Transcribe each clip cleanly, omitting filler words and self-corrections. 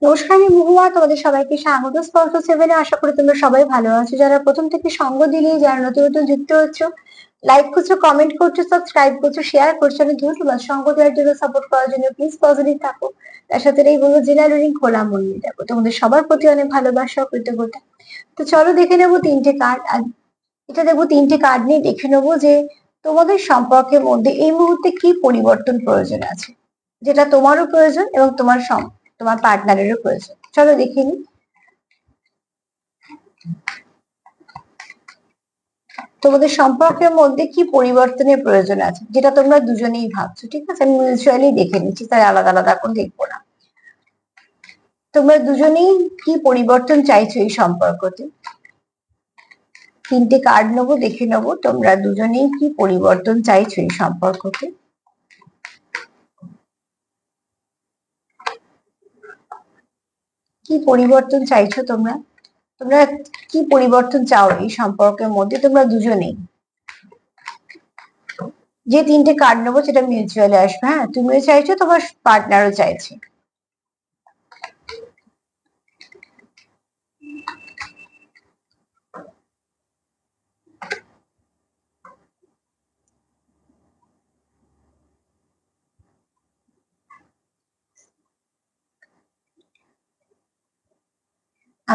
নমস্কার, আমি মহুয়া। তোমাদের সবাইকে স্বাগত স্পর্শ সেভেনে। আশা করি তোমরা সবাই ভালো আছো। যারা প্রথম থেকে সঙ্গ দিলে, যারা নতুন নতুন যুক্ত হচ্ছে, লাইক করছো, কমেন্ট করছো, সাবস্ক্রাইব করছো, শেয়ার করছো, অনেক ধন্যবাদ। সঙ্গ দেওয়ার জন্য, সাপোর্ট করার জন্য প্লিজ পজিটিভ থাকো। তার সাথে এই বলবো, জেনারেল রিডিং খোলা মন নিয়ে দেখো। তোমাদের সবার প্রতি অনেক ভালোবাসা ও কৃতজ্ঞতা। তো চলো দেখে নেবো তিনটে কার্ড। আর এটা দেখবো তিনটে কার্ড নিয়ে দেখে নেবো যে তোমাদের সম্পর্কের মধ্যে এই মুহূর্তে কি পরিবর্তন প্রয়োজন আছে, যেটা তোমারও প্রয়োজন এবং তোমার পার্টনারেরও প্রয়োজন। চলো দেখে নিই তোমাদের সম্পর্কের মধ্যে কি পরিবর্তনের প্রয়োজন আছে, যেটা তোমরা দুজনেই ভাবছো। ঠিক আছে, আমি মিউচুয়ালি দেখে নিচ্ছি, তাই আলাদা আলাদা করে দেখবো না। তোমরা দুজনেই কি পরিবর্তন চাইছো এই সম্পর্কতে। তিনটে কার্ড নেবো, দেখে নেবো তোমরা দুজনেই কি পরিবর্তন চাইছো এই সম্পর্কতে। কি পরিবর্তন চাইছো তোমরা, তোমরা কি পরিবর্তন চাও এই সম্পর্কের মধ্যে তোমরা দুজনেই। যে তিনটে কার্ড নেবো সেটা মিউচুয়ালি আসবে। হ্যাঁ, তুমিও চাইছো, তোমার পার্টনারও চাইছে।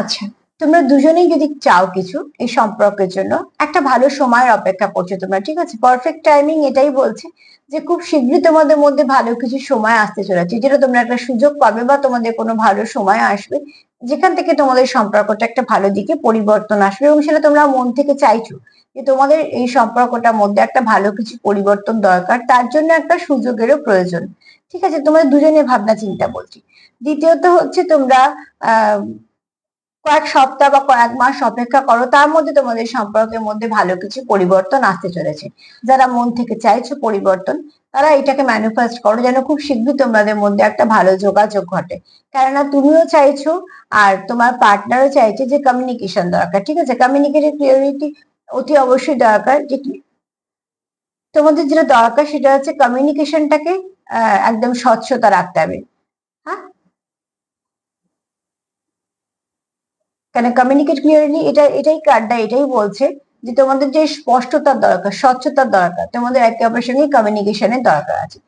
আচ্ছা, তোমরা দুজনেই যদি চাও কিছু এই সম্পর্কের জন্য, একটা ভালো সময়ের অপেক্ষা করছো তোমরা। ঠিক আছে, পারফেক্ট টাইমিং এটাই বলছে যে খুব শীঘ্রই তোমাদের মধ্যে ভালো কিছু সময় আসতে চলেছে, যেটা তোমরা একটা সুযোগ পাবে বা তোমাদের কোনো ভালো সময় আসবে, যেখান থেকে তোমাদের সম্পর্কটা একটা ভালো দিকে পরিবর্তন আসবে। এবং সেটা তোমরা মন থেকে চাইছো যে তোমাদের এই সম্পর্কটার মধ্যে একটা ভালো কিছু পরিবর্তন দরকার, তার জন্য একটা সুযোগেরও প্রয়োজন। ঠিক আছে, তোমাদের দুজনের ভাবনা চিন্তা বলছি। দ্বিতীয়ত হচ্ছে তোমরা আহ কয়েক সপ্তাহ বা কয়েক মাস অপেক্ষা করো, তার মধ্যে তোমাদের সম্পর্কের মধ্যে ভালো কিছু পরিবর্তন আসতে চলেছে। যারা মন থেকে চাইছো পরিবর্তন, তারা এটাকে ম্যানিফেস্ট করো যেন খুব শীঘ্রই তোমাদের মধ্যে একটা ভালো যোগাযোগ ঘটে। কেননা তুমিও চাইছো আর তোমার পার্টনারও চাইছে যে কমিউনিকেশন দরকার। ঠিক আছে, কমিউনিকেশন ক্লিয়ারিটি অতি অবশ্যই দরকার। যে কি তোমাদের যেটা দরকার সেটা হচ্ছে কমিউনিকেশনটাকে একদম স্বচ্ছতা রাখতে হবে। হ্যাঁ, কেন কমিউনিকেট ক্লিয়ারলি, এটাই কার্ডটা এটাই বলছে যে তোমাদের যে স্পষ্টতার দরকার, স্বচ্ছতার দরকার, তোমাদের একে অপরের সঙ্গে কমিউনিকেশনের দরকার আছে।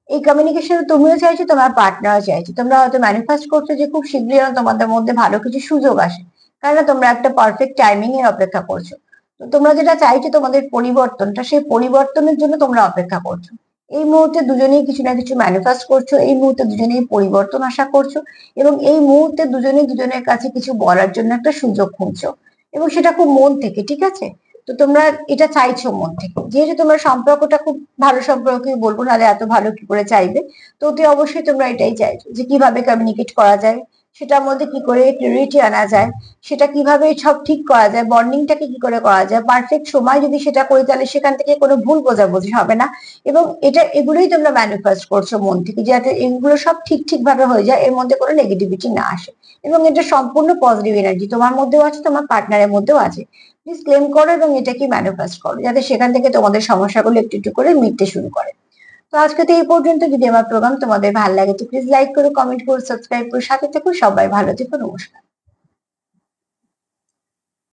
এই কমিউনিকেশন তুমিও চাইছো, তোমার পার্টনারও চাইছে। তোমরা হয়তো ম্যানিফেস্ট করছো যে খুব শীঘ্রই যেন তোমাদের মধ্যে ভালো কিছু সুযোগ আসে, কারণ তোমরা একটা পারফেক্ট টাইমিং এর অপেক্ষা করছো। তো তোমরা যেটা চাইছো তোমাদের পরিবর্তনটা, সেই পরিবর্তনের জন্য তোমরা অপেক্ষা করছো। এই মুহূর্তে দুজনেই কিছু না কিছু ম্যানিফেস্ট করছো, এই মুহূর্তে দুজনেই পরিবর্তন আশা করছো, এবং এই মুহূর্তে দুজনে দুজনের কাছে কিছু বলার জন্য একটা সুযোগ খুঁজছো, এবং সেটা খুব মন থেকে। ঠিক আছে, তো তোমরা এটা চাইছো মন থেকে, যেহেতু তোমরা সম্পর্কটা খুব ভালো সম্পর্কই বলবো, নাহলে এত ভালো কি করে চাইবে। তো অতি অবশ্যই তোমরা এটাই চাইছো যে কিভাবে কমিউনিকেট করা যায়, সেটার মধ্যে কি করে ক্লিয়ারিটি আনা যায়, সেটা কিভাবে সব ঠিক করা যায়, বন্ডিংটাকে কি করে করা যায়, পারফেক্ট সময় যদি সেটা করি তাহলে সেখান থেকে কোনো ভুল বোঝাবুঝি হবে না। এবং এগুলোই তোমরা ম্যানিফেস্ট করছো মন থেকে, যাতে এগুলো সব ঠিক ঠিক ভাবে হয়ে যায়, এর মধ্যে কোনো নেগেটিভিটি না আসে। এবং এটা সম্পূর্ণ পজিটিভ এনার্জি তোমার মধ্যেও আছে, তোমার পার্টনারের মধ্যেও আছে। প্লিজ ক্লেম করো এবং এটাকে ম্যানিফেস্ট করো, যাতে সেখান থেকে তোমাদের সমস্যাগুলো একটু একটু করে মিটতে শুরু করে। তো আজকে তো এই পর্যন্ত। যদি আমার প্রোগ্রাম তোমাদের ভালো লাগে তো প্লিজ লাইক করো, কমেন্ট করো, সাবস্ক্রাইব করো, সাথে থেকো। সবাই ভালো থেকো, নমস্কার।